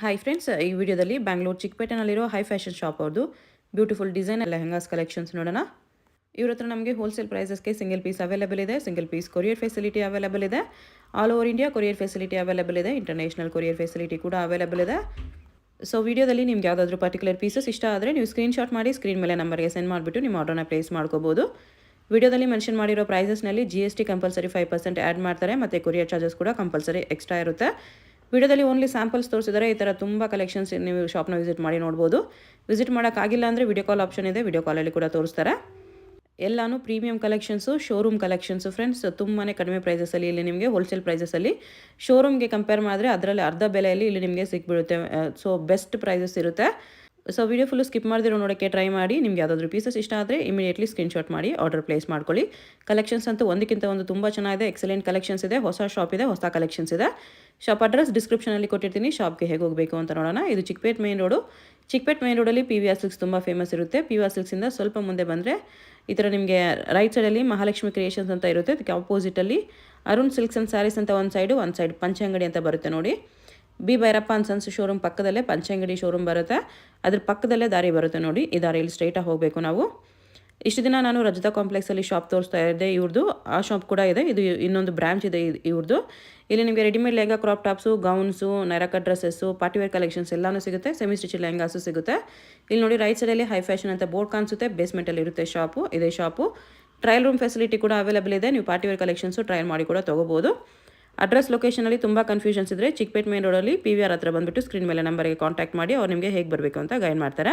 Hi friends, ಈ ವಿಡಿಯೋದಲ್ಲಿ ಬ್ಯಾಂಗ್ಳೂರು ಚಿಕ್ಕಪೇಟೆನಲ್ಲಿರೋ ಹೈ ಫ್ಯಾಷನ್ ಶಾಪ್ ಅವ್ರದ್ದು ಬ್ಯೂಟಿಫುಲ್ ಡಿಸೈನ್ ಲೆಹಂಗಾಸ್ ಕಲೆಕ್ಷನ್ಸ್ ನೋಡೋಣ. ಇವ್ರ ಹತ್ರ ನಮಗೆ ಹೋಲ್ಸೇಲ್ ಪ್ರೈಸಸ್ಗೆ ಸಿಂಗಲ್ ಪೀಸ್ ಅವೈಲೇಬಲ್ ಇದೆ. Single piece courier facility available ಇದೆ. All over India courier facility available ಇದೆ. ಇಂಟರ್ನ್ಯಾಷನಲ್ ಕೊರಿಯರ್ ಫೆಸಿಲಿಟಿ ಕೂಡ ಅವೈಲೇಬಲ್ ಇದೆ. ಸೊ ವಿಡಿಯೋದಲ್ಲಿ ನಿಮ್ಗೆ ಯಾವುದಾದ್ರೂ ಪರ್ಟಿಕ್ಯುಲರ್ ಪೀಸಸ್ ಇಷ್ಟ ಆದರೆ ನೀವು ಸ್ಕ್ರೀನ್ಶಾಟ್ ಮಾಡಿ ಸ್ಕ್ರೀನ್ ಮೇಲೆ ನಂಬರ್ಗೆ ಸೆಂಡ್ ಮಾಡಿಬಿಟ್ಟು ನಿಮ್ಮ ಆರ್ಡರ್ನ ಪ್ಲೇಸ್ ಮಾಡ್ಕೋಬೋದು. ವಿಡಿಯೋದಲ್ಲಿ ಮೆನ್ಷನ್ ಮಾಡಿರೋ ಪ್ರೈಸಸ್ನಲ್ಲಿ GST ಕಂಪಲ್ಸರಿ 5% ಆ್ಯಡ್ ಮಾಡ್ತಾರೆ ಮತ್ತು ಕೊರಿಯರ್ ಚಾರ್ಜಸ್ ಕೂಡ ಕಂಪಲ್ಸರಿ ಎಕ್ಸ್ಟ್ರಾ ಇರುತ್ತೆ. ವಿಡಿಯೋದಲ್ಲಿ ಓನ್ಲಿ ಸ್ಯಾಂಪಲ್ಸ್ ತೋರಿಸಿದರೆ ಈ ಥರ ತುಂಬ ಕಲೆಕ್ಷನ್ಸ್ ನೀವು ಶಾಪ್ನ ವಿಸಿಟ್ ಮಾಡಿ ನೋಡ್ಬೋದು. ವಿಸಿಟ್ ಮಾಡೋಕ್ಕಾಗಿಲ್ಲ ಅಂದರೆ ವಿಡಿಯೋ ಕಾಲ್ ಆಪ್ಷನ್ ಇದೆ, ವಿಡಿಯೋ ಕಾಲಲ್ಲಿ ಕೂಡ ತೋರಿಸ್ತಾರೆ. ಎಲ್ಲಾನು premium collections, showroom collections friends. ತುಂಬಾ ಕಡಿಮೆ ಪ್ರೈಸಸಲ್ಲಿ ಇಲ್ಲಿ ನಿಮಗೆ ಹೋಲ್ಸೇಲ್ ಪ್ರೈಸಸಲ್ಲಿ ಶೋರೂಮ್ಗೆ ಕಂಪೇರ್ ಮಾಡಿದ್ರೆ ಅದರಲ್ಲಿ ಅರ್ಧ ಬೆಲೆಯಲ್ಲಿ ಇಲ್ಲಿ ನಿಮಗೆ ಸಿಕ್ಬಿಡುತ್ತೆ. ಸೊ ಬೆಸ್ಟ್ ಪ್ರೈಸಸ್ ಇರುತ್ತೆ. ಸೊ ವಿಡಿಯೋ ಫುಲ್ಲು ಸ್ಕಿಪ್ ಮಾಡಿದಿರೋ ನೋಡೋಕ್ಕೆ ಟ್ರೈ ಮಾಡಿ. ನಿಮ್ಗೆ ಯಾವುದಾದ್ರೂ ಪೀಸಸ್ ಇಷ್ಟ ಆದರೆ ಇಮಿಡಿಯೇಟ್ಲಿ ಸ್ಕ್ರೀನ್ಶಾಟ್ ಮಾಡಿ ಆರ್ಡರ್ ಪ್ಲೇಸ್ ಮಾಡ್ಕೊಳ್ಳಿ. ಕಲೆಕ್ಷನ್ಸ್ ಅಂತೂ ಒಂದಕ್ಕಿಂತ ಒಂದು ತುಂಬ ಚೆನ್ನಾಗಿದೆ. ಎಕ್ಸಲೆಂಟ್ ಕಲೆಕ್ಷನ್ಸ್ ಇದೆ. ಹೊಸ ಶಾಪ್ ಇದೆ, ಹೊಸ ಕಲೆಕ್ಷನ್ಸ್ ಇದೆ. ಶಾಪ್ ಅಡ್ರೆಸ್ ಡಿಸ್ಕ್ರಿಪ್ಷನಲ್ಲಿ ಕೊಟ್ಟಿರ್ತೀನಿ. ಶಾಪ್ಗೆ ಹೇಗೆ ಹೋಗಬೇಕು ಅಂತ ನೋಡೋಣ. ಇದು Chickpet main road. Chickpet main ರೋಡಲ್ಲಿ PVR ಸಿಲ್ಕ್ಸ್ ತುಂಬ ಫೇಮಸ್ ಇರುತ್ತೆ. PVR ಸಿಲ್ಕ್ಸಿಂದ ಸ್ವಲ್ಪ ಮುಂದೆ ಬಂದರೆ ಈ ಥರ ನಿಮಗೆ ರೈಟ್ ಸೈಡಲ್ಲಿ ಮಹಾಲಕ್ಷ್ಮಿ ಕ್ರಿಯೇಷನ್ಸ್ ಅಂತ ಇರುತ್ತೆ. ಅದಕ್ಕೆ ಆಪೋಸಿಟಲ್ಲಿ ಅರುಣ್ ಸಿಲ್ಕ್ಸ್ ಆ್ಯಂಡ್ ಸ್ಯಾರೀಸ್ ಅಂತ ಒಂದು ಸೈಡ್ ಪಂಚಂಗಡಿ ಅಂತ ಬರುತ್ತೆ ನೋಡಿ. B Bhyrappa and sons showroom ಪಕ್ಕದಲ್ಲೇ ಪಂಚಂಗಡಿ ಶೋರೂಮ್ ಬರುತ್ತೆ. ಅದ್ರ ಪಕ್ಕದಲ್ಲೇ ದಾರಿ ಬರುತ್ತೆ ನೋಡಿ. ಈ ದಾರಿಯಲ್ಲಿ ಸ್ಟ್ರೈಟಾಗಿ ಹೋಗಬೇಕು ನಾವು. ಇಷ್ಟು ದಿನ ನಾನು ರಜತಾ ಕಾಂಪ್ಲೆಕ್ಸಲ್ಲಿ ಶಾಪ್ ತೋರಿಸ್ತಾ ಇದ್ದೆ ಇವ್ರದ್ದು. ಆ ಶಾಪ್ ಕೂಡ ಇದೆ. ಇದು ಇನ್ನೊಂದು ಬ್ರಾಂಚ್ ಇದೆ ಇವ್ರದ್ದು. ಇಲ್ಲಿ ನಿಮಗೆ readymade lehenga, crop tops, gowns, Naira cut dresses, party wear collections ಎಲ್ಲನೂ ಸಿಗುತ್ತೆ. ಸೆಮಿ ಸ್ಟಿಚ್ ಲೆಹಂಗಾಸು ಸಿಗುತ್ತೆ. ಇಲ್ಲಿ ನೋಡಿ ರೈಟ್ ಸೈಡಲ್ಲಿ ಹೈ ಫ್ಯಾಷನ್ ಅಂತ ಬೋರ್ಡ್ ಕಾಣಿಸುತ್ತೆ. ಬೇಸ್ಮೆಂಟಲ್ಲಿ ಇರುತ್ತೆ ಶಾಪು. ಇದೇ ಶಾಪು. ಟ್ರಯಲ್ ರೂಮ್ ಫೆಸಿಲಿಟಿ ಕೂಡ ಅವೈಲೇಬಲ್ ಇದೆ. ನೀವು ಪಾರ್ಟಿವೇರ್ ಕಲೆಕ್ಷನ್ಸು ಟ್ರಯಲ್ ಮಾಡಿ ಕೂಡ ತೊಗೋಬೋದು. ಅಡ್ರೆಸ್ ಲೊಕೇಶನಲ್ಲಿ ತುಂಬ ಕನ್ಫ್ಯೂಷನ್ಸ್ ಇದ್ದರೆ ಚಿಕ್ಕಪೇಟ್ ಮೇನ್ ರೋಡಲ್ಲಿ PVR ಹತ್ರ ಬಂದುಬಿಟ್ಟು ಸ್ಕ್ರೀನ್ ಮೇಲೆ ನಂಬರ್ಗೆ ಕಾಂಟ್ಯಾಕ್ಟ್ ಮಾಡಿ ಅವ್ರು ನಿಮಗೆ ಹೇಗೆ ಬರಬೇಕು ಅಂತ ಗೈಡ್ ಮಾಡ್ತಾರೆ.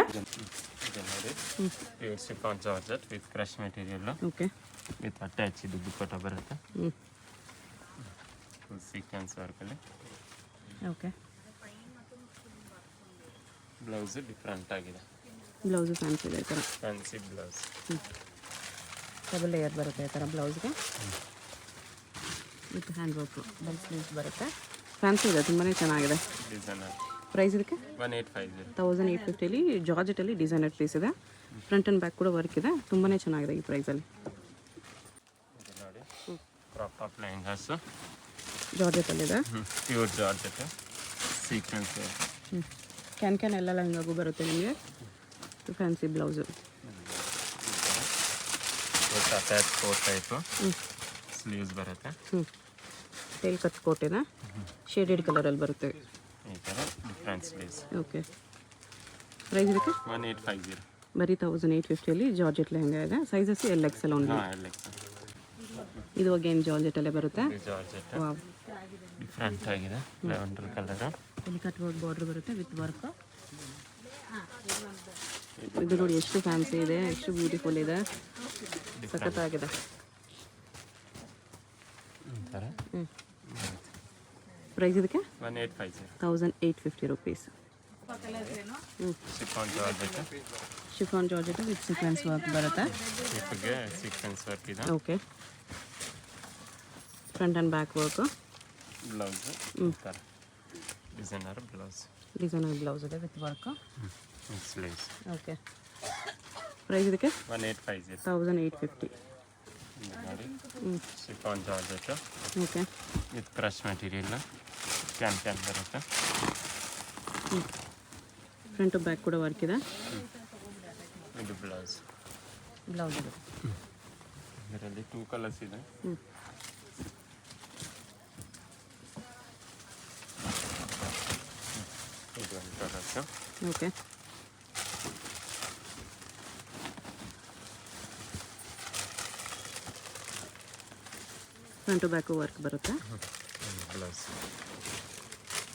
Chiffon georgette with crush material. Okay. With attach ಇದು ದುಪ್ಪಟ್ಟ ಬರುತ್ತೆ. ಫುಲ್ ಸೀಕ್ವೆನ್ಸ್ ವರ್ಕಲ್ಲಿ. ಓಕೆ. ಬ್ಲೌಸ್ ಡಿಫ್ರೆಂಟ್ ಆಗಿದೆ. ಬ್ಲೌಸು ಫ್ಯಾನ್ಸಿ ಇದೆ ಈ ಥರ. Fancy blouse. ಡಬಲ್ ಲೇಯರ್ ಬರುತ್ತೆ ಈ ಥರ ಬ್ಲೌಸ್ಗೆ. With hand work. Bell sleeves ಬರುತ್ತೆ. ಫ್ಯಾನ್ಸಿ ಇದೆ, ತುಂಬಾ ಚೆನ್ನಾಗಿದೆ. ಡಿಸೈನರ್. ಪ್ರೈಸ್ ಇದಕ್ಕೆ 1850. 1850 ಜಾರ್ಜೆಟಲ್ಲಿ ಡಿಸೈನರ್ ಪೀಸ್ ಇದೆ. ಫ್ರಂಟ್ ಆ್ಯಂಡ್ ಬ್ಯಾಕ್ ಕೂಡ ವರ್ಕ್ ಇದೆ. ತುಂಬಾ ಚೆನ್ನಾಗಿದೆ ಈ ಪ್ರೈಸಲ್ಲಿ. ನೋಡಿ ಕ್ರಾಪ್ ಟಾಪ್ ಲೆಹಂಗಾಸ್ ಜಾರ್ಜೆಟಲ್ಲಿದೆ. Pure georgette sequence. ಕ್ಯಾನ್ ಎಲ್ಲ ಲೆಹಂಗಾಗೂ ಬರುತ್ತೆ ನಿಮಗೆ. Fancy blouse. Attach coat type. Sleeves ಬರುತ್ತೆ. ಟೇಲ್ ಕಟ್ ಕೋಟ್ ಇದೆ. ಶೇಡೆಡ್ ಕಲರಲ್ಲಿ ಬರುತ್ತೆ ಈ ಥರ ಡಿಫ್ರೆಂಟ್ ಸ್ಲೀವ್ಸ್. ಓಕೆ. ಪ್ರೈಸ್ ಇದಕ್ಕೆ 1850. ಬರೀ 1850 ಜಾರ್ಜೆಟ್ ಲೆಹಂಗಾ ಇದೆ. Sizes LXL only. ಇದು ಅಗೇನ್ ಜಾರ್ಜೆಟಲ್ಲೇ ಬರುತ್ತೆ. ಜಾರ್ಜೆಟ್ ವಾವ್, ಡಿಫ್ರೆಂಟ್ ಆಗಿದೆ. Lavender colour. ಇಲ್ಲಿ ಕಟ್ ವರ್ಕ್ ಬಾರ್ಡರ್ ಬರುತ್ತೆ ವಿತ್ ವರ್ಕ್. ಇದು ನೋಡಿ ಎಷ್ಟು ಫ್ಯಾನ್ಸಿ ಇದೆ, ಎಷ್ಟು ಬ್ಯೂಟಿಫುಲ್ ಇದೆ, ಸಖತ್ತಾಗಿದೆ. ಪ್ರೈಸ್ ಇದಕ್ಕೆ 1850 rupees. Chiffon georgette with sequence work ಬರುತ್ತೆ. ಸೀಕ್ವೆನ್ಸ್ ವರ್ಕ್ ಇದೆ. Okay. Front and back work. Blouse designer blouse. Designer blouse ಇದೆ with work. Sleeves. Okay. Price ಇದಕ್ಕೆ 1850. 1850. ನೋಡಿ chiffon georgette. Okay. With crush material. Can ಬರುತ್ತೆ. Front to back ಕೂಡ work ಇದೆ. ಇದು blouse. Blouse ಇದೆ. ಇದರಲ್ಲಿ 2 ಕಲರ್ಸ್ ಇದೆ. ಇದು ಒಂದು colours. Okay. Front to back work ಬರುತ್ತೆ. ಬ್ಲೌಸ್.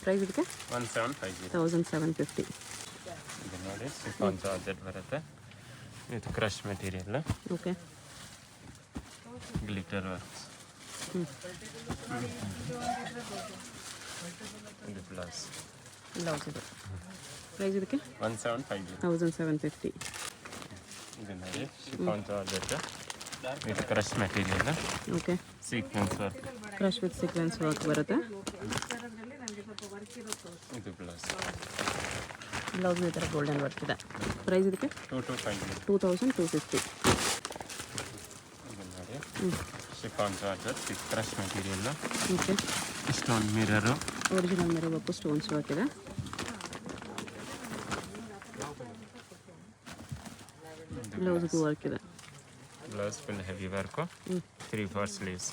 ಪ್ರೈಸ್ ಇದಕ್ಕೆ 1750. 1750. ಇದು ನೋಡಿ ಶಿಫಾನ್ ಜಾರ್ಜೆಟ್ ಬರುತ್ತೆ with crush material. Okay. Glitter works. ಇದು ಬ್ಲೌಸ್. ಬ್ಲೌಸ್ ಇದೆ. ಪ್ರೈಸ್ ಇದಕ್ಕೆ 1750. 1750. ಇದು ನೋಡಿ chiffon georgette with crush material. Okay. Sequence work. Crush with sequence work ಬರುತ್ತೆ. ಇದು ಬ್ಲೌಸ್. ಬ್ಲೌಸ್ ಈ ಥರ ಗೋಲ್ಡನ್ ವರ್ಕ್ ಇದೆ. ಪ್ರೈಸ್ ಇದಕ್ಕೆ 2250. ಇದು ನೋಡಿ chiffon georgette with crush material. Okay. Stone mirror. Original mirror work stones work ಇದೆ. ಬ್ಲೌಸ್ಗೂ ವರ್ಕ್ ಇದೆ. Blouse full heavy work 3/4 sleeves.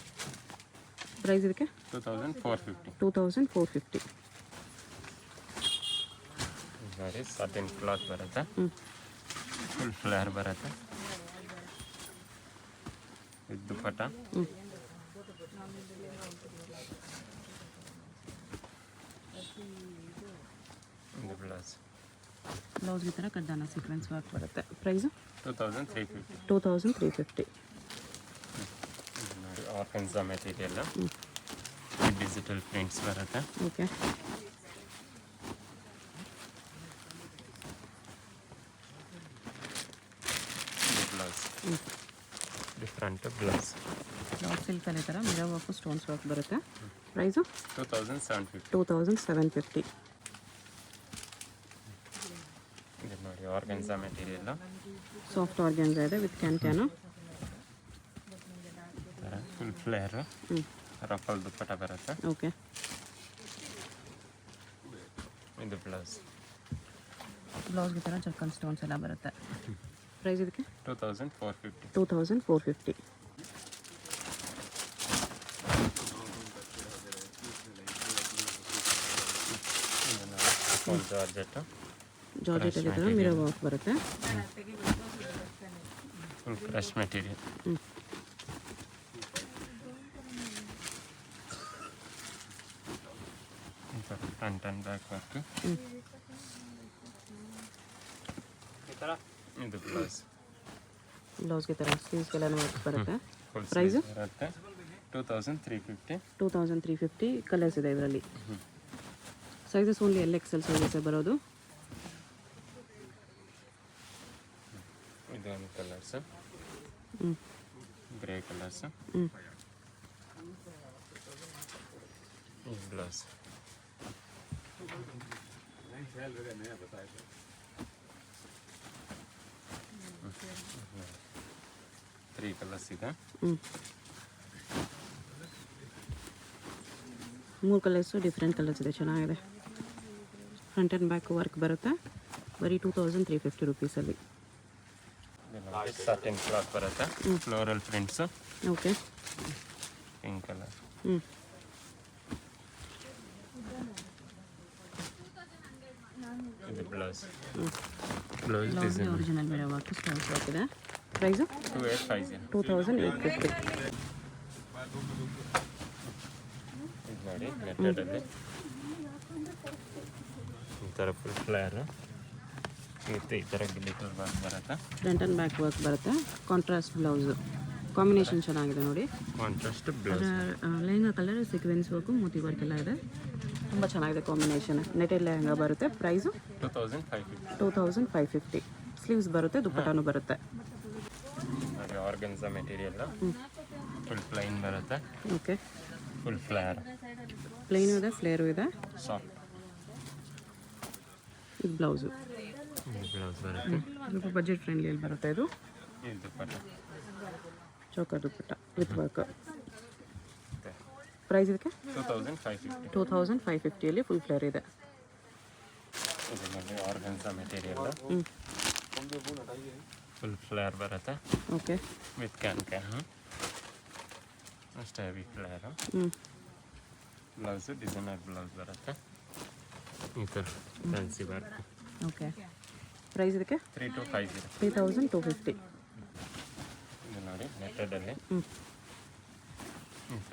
Price ಇದಕ್ಕೆ 2450. 2450. ನೋಡಿ ಸಾಟಿನ್ ಕ್ಲಾತ್ ಬರುತ್ತೆ, ಫುಲ್ ಫ್ಲೇರ್ ಬರುತ್ತೆ ವಿತ್ ದುಪ್ಪಟ್ಟ. ಇದು ಬ್ಲೌಸ್. ಬ್ಲೌಸ್ಗೆ ಈ ಥರ ಕಡ್ಡಾನ ಸೀಕ್ವೆನ್ಸ್ ವರ್ಕ್ ಬರುತ್ತೆ. ಪ್ರೈಸು 2350. 2350. ನೋಡಿ ಆರ್ಗನ್ಸಾ ಮೆಟೀರಿಯಲ್, ಡಿಜಿಟಲ್ ಪ್ರಿಂಟ್ಸ್ ಬರುತ್ತೆ. Okay. Blouse different blouse. Blouse ಸಿಲ್ಕಲ್ಲಿ ಈ ಥರ ಮಿರರ್ ವರ್ಕು ಸ್ಟೋನ್ಸ್ ವರ್ಕ್ ಬರುತ್ತೆ. ಪ್ರೈಸು 2750. 2750. ಇದು ನೋಡಿ ಆರ್ಗನ್ಸಾ ಮೆಟೀರಿಯಲ್, ಸಾಫ್ಟ್ ಆರ್ಗ್ಯಾನ್ಸಾ ಇದೆ with can. Full flare ruffle dupatta ಬರುತ್ತೆ. ಓಕೆ. ಇದು ಬ್ಲೌಸ್. ಬ್ಲೌಸ್ಗೆ ಈ ಥರ ಜರ್ಕನ್ ಸ್ಟೋನ್ಸ್ ಎಲ್ಲ ಬರುತ್ತೆ. ಪ್ರೈಸ್ ಇದಕ್ಕೆ 2450. 2450. ಜಾರ್ಜೆಟ್ ಜಾರ್ಜೆಟಲ್ಲಿ ಈ ಥರ ಮಿರರ್ ವರ್ಕ್ ಬರುತ್ತೆ. Full crush material. Front and back work. ಇದು ಬ್ಲೌಸ್. ಬ್ಲೌಸ್ಗೆ ಈ ಥರ ಸ್ಲೀವ್ಸ್ಗೆಲ್ಲ ವರ್ಕ್ ಬರುತ್ತೆ. ಫುಲ್ ಪ್ರೈಸು ಬರುತ್ತೆ 2350. 2350. ಕಲರ್ಸ್ ಇದೆ ಇದರಲ್ಲಿ. ಸೈಜಸ್ ಓನ್ಲಿ LXL ಸೈಜಸ್ಸೇ ಬರೋದು. ಇದೊಂದು colours, grey colours. Blouse 3 colours ಇದೆ. 3 ಕಲರ್ಸು ಡಿಫ್ರೆಂಟ್ ಕಲರ್ಸ್ ಇದೆ, ಚೆನ್ನಾಗಿದೆ. ಫ್ರಂಟ್ ಆ್ಯಂಡ್ ಬ್ಯಾಕ್ ವರ್ಕ್ ಬರುತ್ತೆ. ಬರೀ 2350 ರುಪೀಸಲ್ಲಿ. ಸಾಟಿನ್ ಕ್ಲಾತ್ ಬರುತ್ತೆ, floral prints. Okay. Pink colour. ಇದು blouse. Blouse design original mirror work stones work ಇದೆ. ಪ್ರೈಸು 2850. 2850. ಇದು ನೋಡಿ ನೆಟ್ಟೆಡಲ್ಲಿ ಈ ಥರ ಫುಲ್ ಫ್ಲೇರ್ ಮತ್ತು ಈ ಥರ ಗಿಲಿಟರ್ ವರ್ಕ್ ಬರುತ್ತೆ. ಫ್ರಂಟ್ ಆ್ಯಂಡ್ ಬ್ಯಾಕ್ ವರ್ಕ್ ಬರುತ್ತೆ. ಕಾಂಟ್ರಾಸ್ಟ್ ಬ್ಲೌಸು ಕಾಂಬಿನೇಷನ್ ಚೆನ್ನಾಗಿದೆ ನೋಡಿ. Contrast blouse. Lehenga colour sequence work Moti work ಎಲ್ಲ ಇದೆ. ತುಂಬ ಚೆನ್ನಾಗಿದೆ ಕಾಂಬಿನೇಷನ್. ನೆಟೆಡ್ ಲೆಹಂಗಾ ಬರುತ್ತೆ. ಪ್ರೈಸು 2550. 2550. ಸ್ಲೀವ್ಸ್ ಬರುತ್ತೆ, ದುಪ್ಪಟ್ಟಾನು ಬರುತ್ತೆ. ನೋಡಿ ಆರ್ಗನ್ಸಾ ಮೆಟೀರಿಯಲ್, ಫುಲ್ ಪ್ಲೈನ್ ಬರುತ್ತೆ. ಓಕೆ. Full flare. ಪ್ಲೈನು ಇದೆ, ಫ್ಲೇರು ಇದೆ. ಸಾಫ್ಟ್. ಇದು ಬ್ಲೌಸು. ಬ್ಲೌಸ್ ಬರುತ್ತೆ. ಸ್ವಲ್ಪ ಬಜೆಟ್ ಫ್ರೆಂಡ್ಲಿಯಲ್ಲಿ ಬರುತ್ತೆ ಇದು. ಇದು ದುಪ್ಪಟ್ಟ. ಚೌಕ ದುಪ್ಪಟ್ಟ ವಿತ್ ವರ್ಕ್. ಪ್ರೈಸ್ ಇದಕ್ಕೆ 2550. 2550ಯಲ್ಲಿ ಫುಲ್ ಫ್ಲೇರ್ ಇದೆ. ಇದರಲ್ಲಿ ಆರ್ಗನ್ಸಾ ಮೆಟೀರಿಯಲ್, ಫುಲ್ ಫ್ಲೇರ್ ಬರುತ್ತೆ. ಓಕೆ. ವಿತ್ ಕ್ಯಾನ್ ಅಷ್ಟೇ heavy flare. Blouse designer blouse ಬರುತ್ತೆ. ಈ ಥರ ಫ್ಯಾನ್ಸಿ ವರ್ಕ್. ಓಕೆ. ಪ್ರೈಸ್ ಇದಕ್ಕೆ 3250. 3250. ಇದು ನೋಡಿ ನೆಟ್ಟೆಡಲ್ಲಿ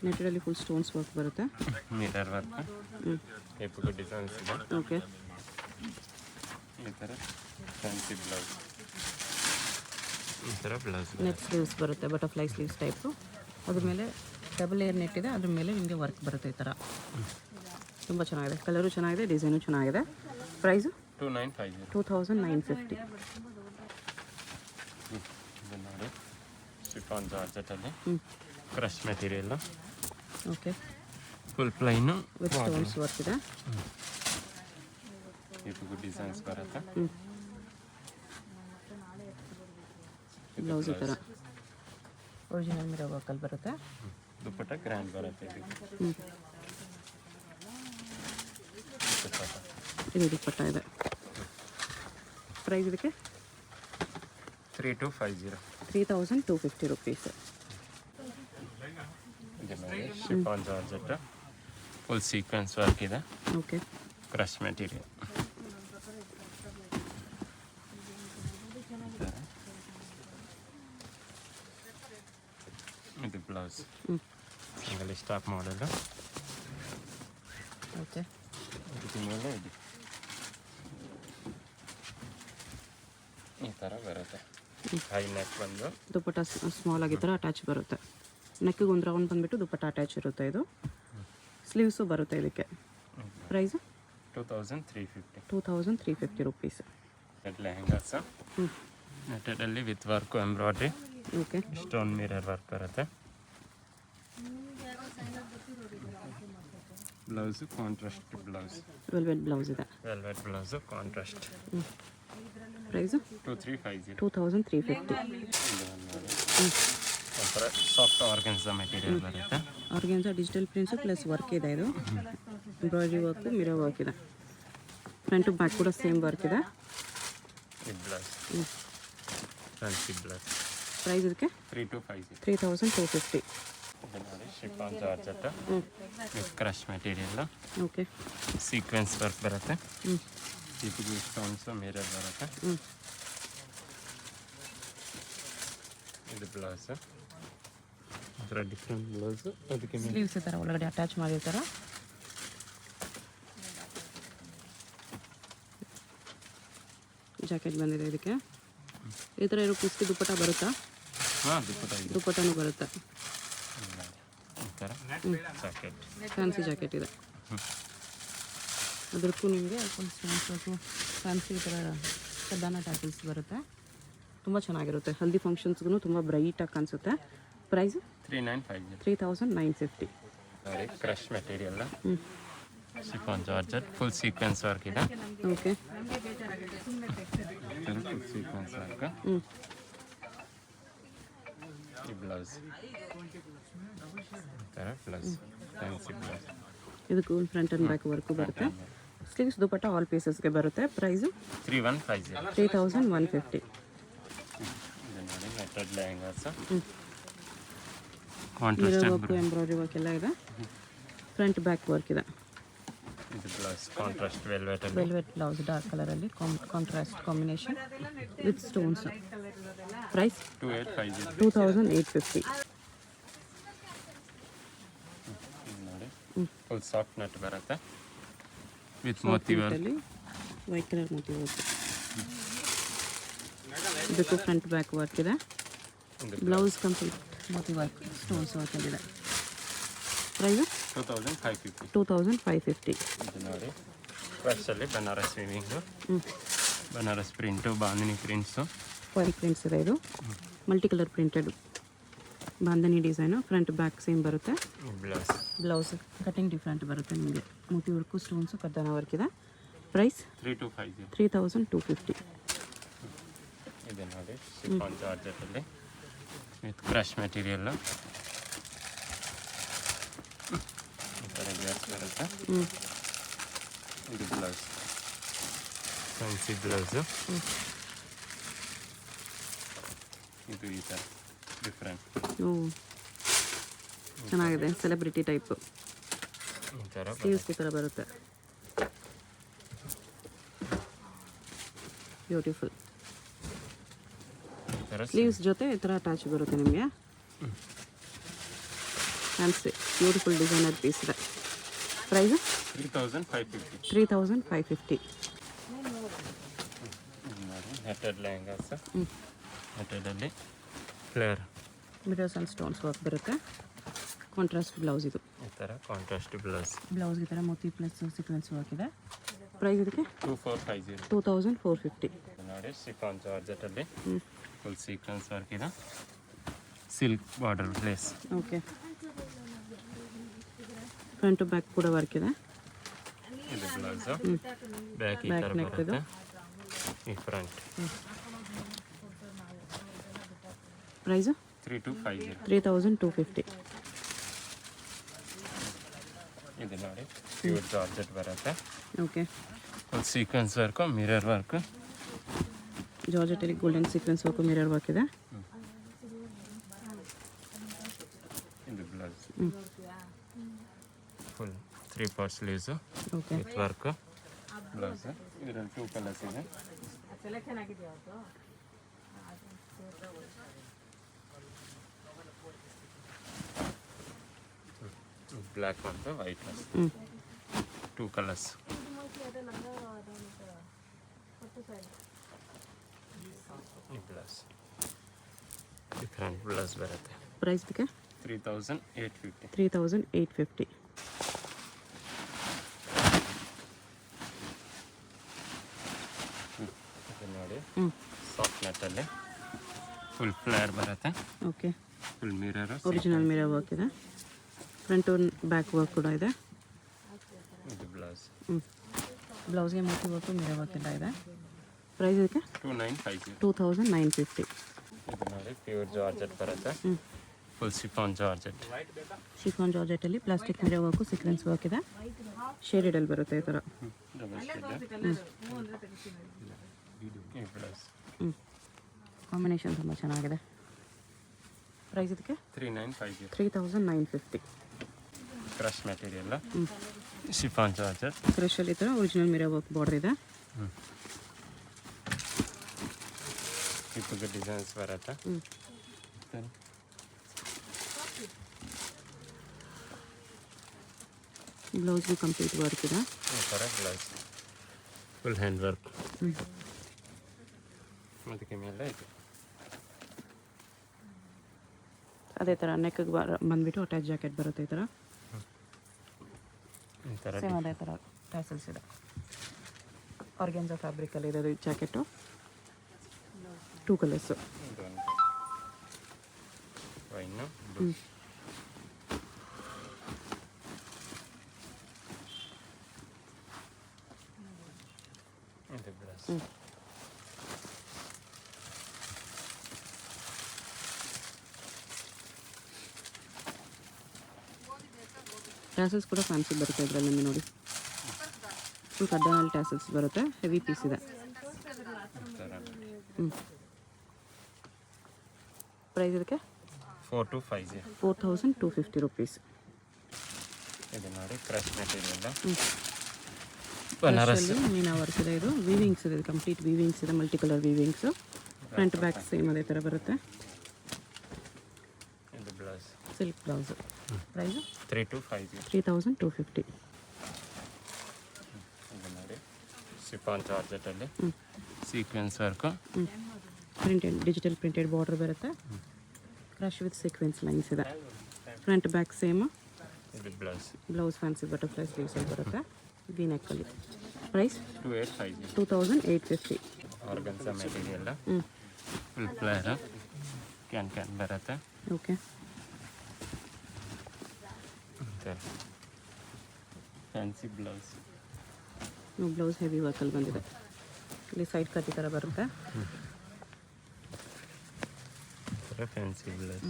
ನೆಟ್ಟೆಡಲ್ಲಿ ಫುಲ್ ಸ್ಟೋನ್ಸ್ ವರ್ಕ್ ಬರುತ್ತೆ. ಮಿರರ್ ವರ್ಕ್, ಎಪ್ಪು ಡಿಸೈನ್ಸ್ ಇದೆ. ಓಕೆ. ಈ ಥರ ಫ್ಯಾನ್ಸಿ ಬ್ಲೌಸ್. ಈ ಥರ ಬ್ಲೌಸ್ ನೆಟ್ ಸ್ಲೀವ್ಸ್ ಬರುತ್ತೆ, ಬಟರ್ಫ್ಲೈ ಸ್ಲೀವ್ಸ್ ಟೈಪು. ಅದ್ರ ಮೇಲೆ ಡಬಲ್ ಏರ್ ನೆಟ್ ಇದೆ, ಅದ್ರ ಮೇಲೆ ನಿಮಗೆ ವರ್ಕ್ ಬರುತ್ತೆ ಈ ಥರ. ತುಂಬ ಚೆನ್ನಾಗಿದೆ, ಕಲರು ಚೆನ್ನಾಗಿದೆ, ಡಿಸೈನು ಚೆನ್ನಾಗಿದೆ. ಪ್ರೈಸು 2950. 2950. ಇದು ನೋಡಿ ಶಿಫಾನ್ ಜಾರ್ಜೆಟಲ್ಲಿ crush material. Okay. Full plain with stones work ಇದೆ. ಇದು ಡಿಸೈನ್ಸ್ ಬರುತ್ತೆ. ಬ್ಲೌಸ್ ಈ ಥರ ಒರಿಜಿನಲ್ ಮಿರರ್ ವರ್ಕಲ್ಲಿ ಬರುತ್ತೆ. ದುಪ್ಪಟ್ಟ ಗ್ರ್ಯಾಂಡ್ ಬರುತ್ತೆ. ಇದು ದುಪ್ಪಟ್ಟ ಇದೆ. ಪ್ರೈಸ್ ಇದಕ್ಕೆ 3250. 3250 ರುಪೀಸ್. ಇದು ನೋಡಿ chiffon georgette full sequence work ಇದೆ. Okay, crush material. ಇದು ಬ್ಲೌಸ್ ಸಿಂಗಲ್ ಸ್ಟಾಪ್ ಮಾಡಲು. ಓಕೆ, ಇದಕ್ಕೆ ಮೇಲೆ ಇದು ಈ ಥರ ಬರುತ್ತೆ. ಹೈ ನೆಕ್ ಬಂದು ದುಪ್ಪಟ್ಟ ಸ್ಮಾಲ್ ಆಗಿ ಥರ ಅಟ್ಯಾಚ್ ಬರುತ್ತೆ. ನೆಕ್ಕಿಗೆ ಒಂದು ರೌಂಡ್ ಬಂದುಬಿಟ್ಟು ದುಪ್ಪಟ್ಟ ಅಟ್ಯಾಚ್ ಇರುತ್ತೆ. ಇದು ಸ್ಲೀವ್ಸು ಬರುತ್ತೆ. ಇದಕ್ಕೆ ಪ್ರೈಸು 2350. 2350 ರುಪೀಸ್. ಲೆಹೆಂಗಾಸ್ ನೆಟೆಡಲ್ಲಿ with work embroidery, okay, stone mirror work ಬರುತ್ತೆ. Blouse contrast blouse, velvet blouse ಇದೆ. Velvet blouse contrast. ಪ್ರೈಸು 2350. 2350. ಒಂಥರ ಸಾಫ್ಟ್ ಆರ್ಗನ್ಸಾ ಮೆಟೀರಿಯಲ್ ಬರುತ್ತೆ. Organza digital prints plus work ಇದೆ. ಇದು ಎಂಬ್ರಾಯ್ಡ್ರಿ ವರ್ಕು, ಮಿರರ್ ವರ್ಕ್ ಇದೆ. ಫ್ರಂಟ್ ಟು ಬ್ಯಾಕ್ ಕೂಡ same work ಇದೆ. ಇದು ಬ್ಲೌಸ್, ಫ್ಯಾನ್ಸಿ ಬ್ಲೌಸ್. ಪ್ರೈಸ್ ಇದಕ್ಕೆ 3250. 3250. ಇದು ನೋಡಿ chiffon georgette with crush material, okay, sequence work ಬರುತ್ತೆ. ಇದಕ್ಕೆ ಸ್ಟೋನ್ಸು ಮಿರರ್ ಬರುತ್ತೆ. ಇದು ಬ್ಲೌಸ್, ಒಂಥರ ಡಿಫ್ರೆಂಟ್ ಬ್ಲೌಸು. ಅದಕ್ಕೆ ಸ್ಲೀವ್ಸ್ ಈ ಥರ ಒಳಗಡೆ ಅಟ್ಯಾಚ್ ಮಾಡಿರ್ತಾರೆ. ಜಾಕೆಟ್ ಬಂದಿದೆ. ಇದಕ್ಕೆ ಈ ಥರ ಇರೋ ಪೀಸ್ಗೆ ದುಪ್ಪಟ್ಟ ಬರುತ್ತಾ? ಹಾಂ, ದುಪ್ಪಟ್ಟ ಇದೆ. ದುಪ್ಪಟ್ಟನೂ ಬರುತ್ತೆ. ಈ ಥರ ಜಾಕೆಟ್, ಫ್ಯಾನ್ಸಿ ಜಾಕೆಟ್ ಇದೆ. ಅದಕ್ಕೂ ನಿಮಗೆ ಫುಲ್ ಸ್ಟೋನ್ಸ್ ಫ್ಯಾನ್ಸಿ ಈ ಥರ ಕದ್ದಾನ ಟ್ಯಾಟಲ್ಸ್ ಬರುತ್ತೆ. ತುಂಬ ಚೆನ್ನಾಗಿರುತ್ತೆ. ಹಲ್ದಿ ಫಂಕ್ಷನ್ಸ್ಗೂ ತುಂಬ ಬ್ರೈಟಾಗಿ ಕಾಣಿಸುತ್ತೆ. ಪ್ರೈಸು 3950. 3950. ನೋಡಿ crush material, chiffon georgette full sequence work ಇದೆ. Okay, full sequence work. ಈ ಬ್ಲೌಸ್ ಈ ಥರ ಬ್ಲೌಸ್, ಫ್ಯಾನ್ಸಿ ಬ್ಲೌಸ್. ಇದಕ್ಕೂ ಫ್ರಂಟ್ ಆ್ಯಂಡ್ ಬ್ಯಾಕ್ ವರ್ಕು ಬರುತ್ತೆ. ಸ್ಲೀವ್ಸ್ ದುಪ್ಪಟ್ಟ ಆಲ್ ಪೀಸಸ್ಗೆ ಬರುತ್ತೆ. ಪ್ರೈಸು 3150. 3150. ಇದು ನೋಡಿ netted lehengas, mirror contrast work, embroidery work ಎಲ್ಲ ಇದೆ. ಫ್ರಂಟ್ ಬ್ಯಾಕ್ ವರ್ಕ್ ಇದೆ. ಇದು ಬ್ಲೌಸ್ ಕಾಂಟ್ರಾಸ್ಟ್ ವೆಲ್ವೆಟಲ್ಲಿ. ವೆಲ್ವೆಟ್ ಬ್ಲೌಸ್ ಡಾರ್ಕ್ ಕಲರಲ್ಲಿ contrast combination with stones. Price 2850. 2850. ನೋಡಿ ಫುಲ್ ಸಾಫ್ಟ್ ನಟ್ ಬರುತ್ತೆ ವಿತ್ ಮೋತಿ ವರ್ಕ್. ವೈಟ್ ಕಲರ್ ಮೋತಿ ವರ್ಕ್. ಇದಕ್ಕೂ ಫ್ರಂಟ್ ಬ್ಯಾಕ್ ವರ್ಕ್ ಇದೆ. ಬ್ಲೌಸ್ ಕಂಪ್ಲೀಟ್ ಮೋತಿ ವರ್ಕ್, ಸ್ಟೋನ್ಸ್ ವರ್ಕ್ ಇದೆ. ಪ್ರೈಸು 2550. 2550. ಇದು ನೋಡಿ ಕ್ರಶಲ್ಲಿ Banaras weaving, Banaras print, bandhani prints, foil prints ಇದೆ. ಇದು multi colour printed bandhani design. Front back same ಬರುತ್ತೆ. ಬ್ಲೌಸ್, ಬ್ಲೌಸ್ ಕಟಿಂಗ್ ಡಿಫ್ರೆಂಟ್ ಬರುತ್ತೆ ನಿಮಗೆ. ಮೋತಿ ವರ್ಕು, ಸ್ಟೋನ್ಸು, ಕದ್ದಾನ ವರ್ಕ್ ಇದೆ. ಪ್ರೈಸ್ 3250. 3250. ಇದು ನೋಡಿ ಶಿಫಾನ್ ಜಾರ್ಜೆಟಲ್ಲಿ ವಿತ್ ಕ್ರಶ್ ಮೆಟೀರಿಯಲ್ಲು ಈ ಥರ ಗ್ಯಾಸ್ ಬರುತ್ತೆ. ಇದು ಬ್ಲೌಸ್, ಫ್ಯಾನ್ಸಿ ಬ್ಲೌಸು. ಇದು ಈ ಥರ ಡಿಫ್ರೆಂಟ್, ಓ ಚೆನ್ನಾಗಿದೆ. ಸೆಲೆಬ್ರಿಟಿ ಟೈಪು ಈ ಥರ ಸ್ಲೀವ್ಸ್ ಈ ಥರ ಬರುತ್ತೆ. ಬ್ಯೂಟಿಫುಲ್. ಈ ಥರ ಸ್ಲೀವ್ಸ್ ಜೊತೆ ಈ ಥರ ಅಟ್ಯಾಚ್ ಬರುತ್ತೆ ನಿಮಗೆ. ಫ್ಯಾನ್ಸಿ ಬ್ಯೂಟಿಫುಲ್ ಡಿಸೈನರ್ ಪೀಸ್ ಇದೆ. ಪ್ರೈಸು 3550. 3550. ನೆಟೆಡ್ ಲೆಹೆಂಗಾಸ್, ನೆಟೆಡಲ್ಲಿ flare, mirrors and stones work ಬರುತ್ತೆ. Contrast blouse. ಇದು ಈ ಥರ ಕಾಂಟ್ರಾಸ್ಟ್ ಬ್ಲೌಸ್. ಬ್ಲೌಸ್ ಈ ಥರ ಮೋತಿ ಪ್ಲಸ್ ಸೀಕ್ವೆನ್ಸ್ ವರ್ಕ್ ಇದೆ. ಪ್ರೈಸ್ ಇದಕ್ಕೆ 2450. 2450. ನೋಡಿ ಶಿಫಾನ್ ಜಾರ್ಜೆಟಲ್ಲಿ ಫುಲ್ ಸೀಕ್ವೆನ್ಸ್ ವರ್ಕ್ ಇದೆ. Silk border place. Okay, front back ಕೂಡ ವರ್ಕ್ ಇದೆ. ಇದು ಬ್ಲೌಸು, ಬ್ಯಾಕ್ ಈ ಥರ neck ಇದು. ಬರುತ್ತೆ. ಈ ಫ್ರಂಟ್ ಪ್ರೈಸು 3250. 3250. ಇದು ನೋಡಿ ಪ್ಯೂರ್ ಜಾರ್ಜೆಟ್ ಬರುತ್ತೆ. Okay, full sequence work, mirror work, ಜಾರ್ಜೆಟಲ್ಲಿ golden sequence work mirror work ಇದೆ. ಇದು blouse full 3 part sleeves okay. With work blouse. ಇದರಲ್ಲಿ 2 ಕಲರ್ಸ್ ಇದೆ. ಬ್ಲ್ಯಾಕ್ ಮತ್ತು ವೈಟ್ 2 ಕಲರ್ಸ್. ಈ ಬ್ಲೌಸ್ ಡಿಫ್ರೆಂಟ್ ಬ್ಲೌಸ್ ಬರುತ್ತೆ. ಪ್ರೈಸ್ ಇದಕ್ಕೆ 3850. 3850. ಇದು ನೋಡಿ ಸಾಫ್ಟ್ ನೆಟ್ಟಲ್ಲಿ ಫುಲ್ ಫ್ಲೇರ್ ಬರುತ್ತೆ. Okay. Full mirror original mirror work ಇದೆ. ಫ್ರಂಟ್ ಬ್ಯಾಕ್ ವರ್ಕ್ ಕೂಡ ಇದೆ. ಇದು blouse ಬ್ಲೌಸ್ಗೆ Moti work mirror work ಎಲ್ಲ ಇದೆ. ಪ್ರೈಸ್ ಇದಕ್ಕೆ 2950. 2950. ಇದು ನೋಡಿ ಪ್ಯೂರ್ ಜಾರ್ಜೆಟ್ ಬರುತ್ತೆ. Full chiffon georgette. ಶಿಫಾನ್ ಜಾರ್ಜೆಟಲ್ಲಿ plastic mirror work sequence work ಇದೆ. ಶೇಡೆಡಲ್ಲಿ ಬರುತ್ತೆ ಈ ಥರ. Double shade. ಈ ಬ್ಲೌಸ್ ಕಾಂಬಿನೇಷನ್ ತುಂಬ ಚೆನ್ನಾಗಿದೆ. ಪ್ರೈಸ್ ಇದಕ್ಕೆ 3950. 3950. Crush material chiffon georgette. ಕ್ರಶಲ್ಲಿ ಈ ಥರ ಒರಿಜಿನಲ್ ಮಿರರ್ ವರ್ಕ್ ಬಾರ್ಡರ್ ಇದೆ. ಇಪ್ಪತ್ತು ಡಿಸೈನ್ಸ್ ಬರುತ್ತೆ. ಬ್ಲೌಸ್ಗೂ ಕಂಪ್ಲೀಟ್ ವರ್ಕ್ ಇದೆ. ಈ ಥರ ಬ್ಲೌಸ್ ಫುಲ್ ಹ್ಯಾಂಡ್ ವರ್ಕ್. ಅದಕ್ಕೆ ಮೇಲೆ ಇದು ಅದೇ ಥರ ನೆಕ್ಗೆ ಬಂದುಬಿಟ್ಟು ಅಟ್ಯಾಚ್ ಜಾಕೆಟ್ ಬರುತ್ತೆ ಈ ಥರ. ಈ ಥರ ಸೇಮ್ ಅದೇ ಥರ ಟ್ಯಾಸಲ್ಸ್ ಇದೆ. ಆರ್ಗೆನ್ಜಾ ಫ್ಯಾಬ್ರಿಕಲ್ಲಿ ಇದೆ ಜಾಕೆಟು. 2 ಕಲರ್ಸು. ಇದೊಂದು ವೈನು ಇದು ಬ್ಲೌಸ್. ಟ್ಯಾಸಲ್ಸ್ ಕೂಡ ಫ್ಯಾನ್ಸಿ ಬರುತ್ತೆ ಇದರಲ್ಲಿ ನಿಮಗೆ ನೋಡಿ. ಫುಲ್ ಕಡ್ಡನಲ್ಲಿ ಟ್ಯಾಸಲ್ಸ್ ಬರುತ್ತೆ. ಹೆವಿ ಪೀಸ್ ಇದೆ. ಪ್ರೈಸ್ ಇದಕ್ಕೆ 4250. 4250 ರುಪೀಸ್. ಇದು ನೋಡಿ ಕ್ರಶ್ ಮೆಟೀರಿಯಲ್ ಬನಾರಸ್ ಮೀನಾ ವರ್ಕ್ ಇದೆ. ಇದು ವೀವಿಂಗ್ಸ್ ಇದೆ. ಕಂಪ್ಲೀಟ್ ವೀವಿಂಗ್ಸ್ ಇದೆ. Multi colour weavings. Front back same ಅದೇ ಥರ ಬರುತ್ತೆ. ಇದು ಬ್ಲೌಸ್ ಸಿಲ್ಕ್ ಬ್ಲೌಸು. ಪ್ರೈಸು 3250. 3250. ಇದು ನೋಡಿ ಶಿಫಾನ್ ಜಾರ್ಜೆಟಲ್ಲಿ sequence work. Printed digital printed border ಬರುತ್ತೆ. ಕ್ರಶ್ ವಿತ್ ಸೀಕ್ವೆನ್ಸ್ ಲೈನ್ಸ್ ಇದೆ. Front back same. ಇದು ಬ್ಲೌಸ್ ಬ್ಲೌಸ್ ಫ್ಯಾನ್ಸಿ ಬಟರ್ಫ್ಲೈ ಸ್ಲೀವ್ಸಲ್ಲಿ ಬರುತ್ತೆ. ವಿ ನೆಕ್ಕಲ್ಲಿ. Price 2850. 2850. Organza material full flare can ಬರುತ್ತೆ. Okay. Fancy blouse. Blouse heavy ವರ್ಕಲ್ಲಿ ಬಂದಿದೆ. ಇಲ್ಲಿ ಸೈಡ್ ಕಟ್ಟಿ ಥರ ಬರುತ್ತೆ. Fancy blouse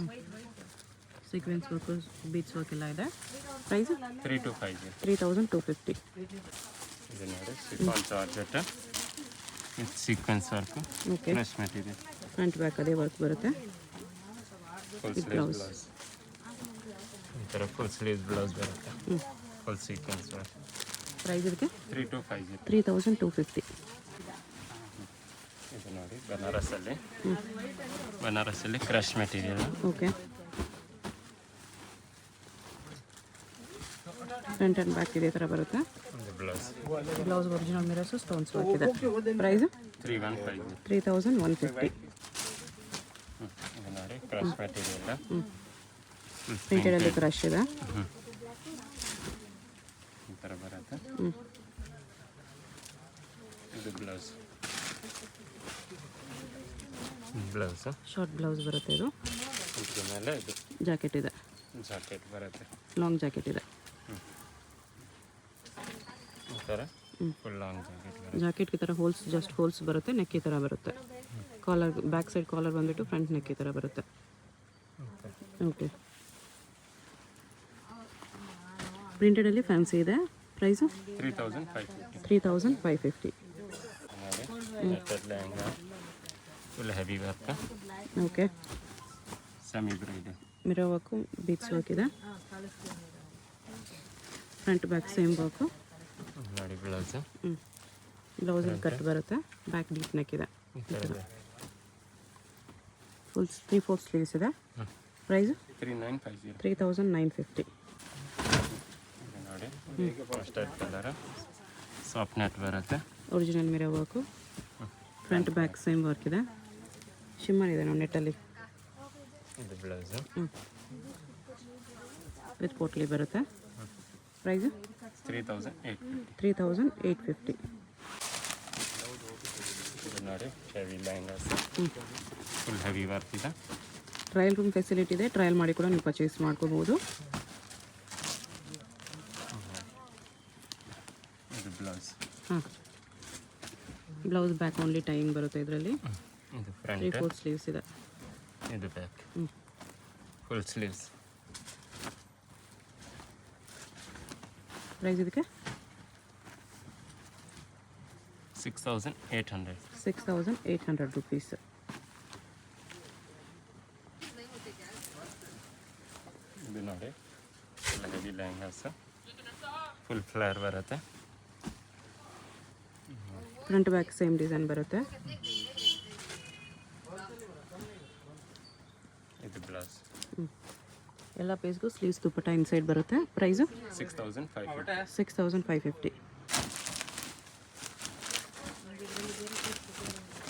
sequence work beads work ಎಲ್ಲ ಇದೆ. ಪ್ರೈಸ್ 3250. 3250. ಇದು ನೋಡಿ chiffon georgette with sequence work. Okay. Crush material front back ಅದೇ ವರ್ಕ್ ಬರುತ್ತೆ. Full With sleeve blouse. Blouse. ಈ ಥರ ಫುಲ್ ಸ್ಲೀವ್ ಬ್ಲೌಸ್ ಬರುತ್ತೆ. Full sequence work. ಪ್ರೈಸ್ ಇದಕ್ಕೆ 3250. 3250. ಇದು ನೋಡಿ ಬನಾರಸಲ್ಲಿ crush material. Okay. Front and back ಇದೇ ಥರ ಬರುತ್ತೆ. ಇದು blouse blouse original mirrors stones work ಇದೆ. ಪ್ರೈಸ್ 3150. 3150. ಇದು ನೋಡಿ ಕ್ರಶ್ ಮೆಟೀರಿಯಲ್ ಪ್ರಿಂಟೆಡಲ್ಲಿ ಕ್ರಶ್ ಇದೆ. ಈ ಥರ ಬರುತ್ತೆ. ಇದು ಬ್ಲೌಸ್ ಶಾರ್ಟ್ ಬ್ಲೌಸ್ ಬರುತ್ತೆ. ಇದು ಇದ್ರ ಮೇಲೆ ಇದು ಜಾಕೆಟ್ ಇದೆ. ಜಾಕೆಟ್ ಬರುತ್ತೆ. ಲಾಂಗ್ ಜಾಕೆಟ್ ಇದೆ. ಈ ಥರ ಫುಲ್ ಲಾಂಗ್ ಜಾಕೆಟ್ ಬರುತ್ತೆ. ಜಾಕೆಟ್ಗೆ ಥರ ಹೋಲ್ಸ್ ಬರುತ್ತೆ. ನೆಕ್ ಈ ಥರ ಬರುತ್ತೆ. ಕಾಲರ್ ಬ್ಯಾಕ್ ಸೈಡ್ ಕಾಲರ್ ಬಂದುಬಿಟ್ಟು ಫ್ರಂಟ್ ನೆಕ್ ಈ ಥರ ಬರುತ್ತೆ. ಓಕೆ. ಪ್ರಿಂಟೆಡಲ್ಲಿ ಫ್ಯಾನ್ಸಿ ಇದೆ. ಪ್ರೈಸು 3550. 3550. ನೋಡಿ netted lehenga full heavy work, okay. Semi bridal. Mirror work, beads work ಇದೆ. Front back same work. ನೋಡಿ ಬ್ಲೌಸು. ಬ್ಲೌಸಲ್ಲಿ ಕಟ್ ಬರುತ್ತೆ, ಬ್ಯಾಕ್ ಡೀಪ್ ನೆಕ್ ಇದೆ. ಈ ಥರದ್ದು ಫುಲ್ 3/4 ಸ್ಲೀವ್ಸ್ ಇದೆ. ಪ್ರೈಸು 3950. 3950. ನೋಡಿ ಮಸ್ಟರ್ಡ್ ಕಲರ್, ಸಾಫ್ಟ್ ನೆಟ್ ಬರುತ್ತೆ. Original mirror work, front back same work ಇದೆ. ಶಿಮ್ಮರ್ ಇದೆ ನೋಡಿ ನೆಟ್ಟಲ್ಲಿ. ಇದು ಬ್ಲೌಸು. ವಿತ್ ಪೋಟ್ಲಿ ಬರುತ್ತೆ. ಪ್ರೈಸು 3850. 3850. ಇದು ನೋಡಿ heavy lehengas, full heavy work ಇದೆ. ಟ್ರಯಲ್ ರೂಮ್ ಫೆಸಿಲಿಟಿ ಇದೆ, ಟ್ರಯಲ್ ಮಾಡಿ ಕೂಡ ನೀವು ಪರ್ಚೇಸ್ ಮಾಡ್ಕೋಬೋದು. ಇದು ಬ್ಲೌಸ್. ಹಾಂ, ಬ್ಲೌಸ್ ಬ್ಯಾಕ್ ಓನ್ಲಿ ಟೈಯಿಂಗ್ ಬರುತ್ತೆ ಇದರಲ್ಲಿ. ಇದು ಫ್ರಂಟ್, 3/4 ಸ್ಲೀವ್ಸ್ ಇದೆ. ಇದು ಬ್ಯಾಕ್, ಫುಲ್ ಸ್ಲೀವ್ಸ್. ಪ್ರೈಸ್ ಇದಕ್ಕೆ 6800. 6800 ರುಪೀಸ್. ಇದು ನೋಡಿ full heavy lehengas, full flare ಬರುತ್ತೆ. ಫ್ರಂಟ್ ಬ್ಯಾಕ್ ಸೇಮ್ ಡಿಸೈನ್ ಬರುತ್ತೆ. ಇದು ಬ್ಲೌಸ್. ಎಲ್ಲ ಪೀಸ್ಗೂ ಸ್ಲೀವ್ಸ್ ದುಪ್ಪಟ್ಟ ಇನ್ಸೈಡ್ ಬರುತ್ತೆ. ಪ್ರೈಸು 6550. 6550.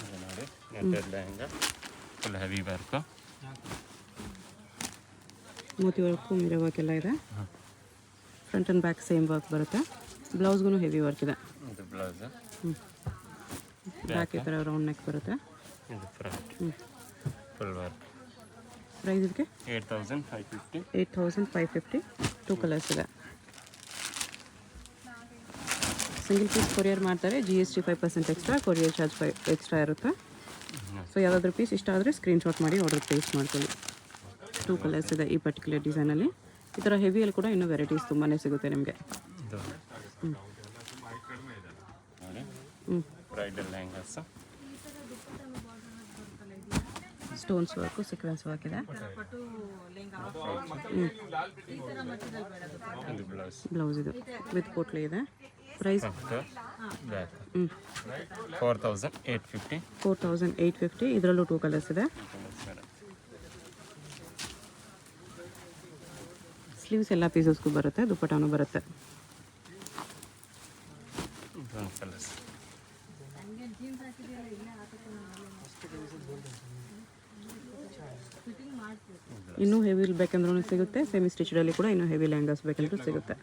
ಇದು ನೋಡಿ netted lehenga, full heavy work. Moti work, mirror work ಎಲ್ಲ ಇದೆ. Front and back same work ಬರುತ್ತೆ. ಬ್ಲೌಸ್ಗೂ ಹೆವಿ ವರ್ಕ್ ಇದೆ. ಇದು ಬ್ಲೌಸು. ಬ್ಯಾಕ್ ಈ ಥರ ರೌಂಡ್ ನೆಕ್ ಬರುತ್ತೆ. ಇದು ಫ್ರಂಟ್, ಫುಲ್ ವರ್ಕ್. ಪ್ರೈಸ್ ಇದಕ್ಕೆ 8550. 8550. 2 ಕಲರ್ಸ್ ಇದೆ. ಸಿಂಗಲ್ ಪೀಸ್ ಕೊರಿಯರ್ ಮಾಡ್ತಾರೆ. GST 5% extra, courier charge extra ಇರುತ್ತೆ. ಸೊ ಯಾವುದಾದ್ರೂ ಪೀಸ್ ಇಷ್ಟ ಆದರೆ ಸ್ಕ್ರೀನ್ಶಾಟ್ ಮಾಡಿ ಆರ್ಡರ್ ಪ್ಲೇಸ್ ಮಾಡ್ಕೊಳ್ಳಿ. 2 ಕಲರ್ಸ್ ಇದೆ ಈ ಪರ್ಟಿಕ್ಯುಲರ್ ಡಿಸೈನಲ್ಲಿ. ಈ ಥರ ಹೆವಿಯಲ್ಲಿ ಕೂಡ ಇನ್ನೂ ವೆರೈಟೀಸ್ ತುಂಬಾ ಸಿಗುತ್ತೆ ನಿಮಗೆ. ಇದು ನೋಡಿ bridal lehengas, stones work, sequence work ಇದೆ. ಇದು ಬ್ಲೌಸ್. ಬ್ಲೌಸ್ ಇದು ವಿತ್ ಪೋಟ್ಲಿ ಇದೆ. Price back 4850. 4850. ಇದರಲ್ಲೂ 2 ಕಲರ್ಸ್ ಇದೆ. ಸ್ಲೀವ್ಸ್ ಎಲ್ಲ ಪೀಸಸ್ಗೂ ಬರುತ್ತೆ, ದುಪ್ಪಟಾನು ಬರುತ್ತೆ. ಕಲರ್ಸ್. ಇನ್ನೂ ಹೆವಿ ಬೇಕಂದ್ರೂ ಸಿಗುತ್ತೆ. ಸೆಮಿ ಸ್ಟಿಚಲ್ಲಿ ಕೂಡ ಇನ್ನೂ ಹೆವಿ ಲೆಹಂಗಾಸ್ ಬೇಕಂದ್ರೂ ಸಿಗುತ್ತೆ.